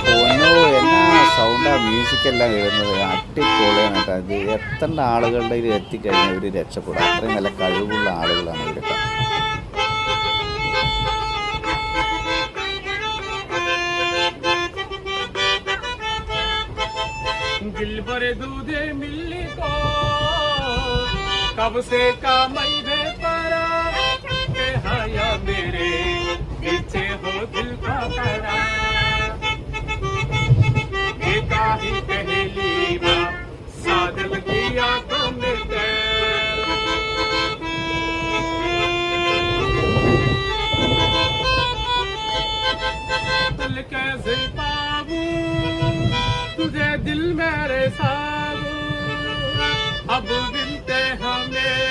പൊന്നോ എന്നാ സൗണ്ടാ മ്യൂസിക്കെല്ലാം ഇടുന്നത്, അടിപൊളിയാണ് കേട്ടോ. അത് എത്ര ആളുകളുടെ ഇത് എത്തിക്കഴിഞ്ഞാൽ ഇവർ രക്ഷപ്പെടും. അത്രയും നല്ല കഴിവുള്ള ആളുകളാണ് ഇവരൊക്കെ. दिल भरे दूधे मिली को कब से का मई भे परा के हाया मेरे पीछे हो दिल का करा देखा ही पहली बार साजन की आंखों में दिल कैसे पाऊं तुझे दिल मेरे साथ अब बिनते हमें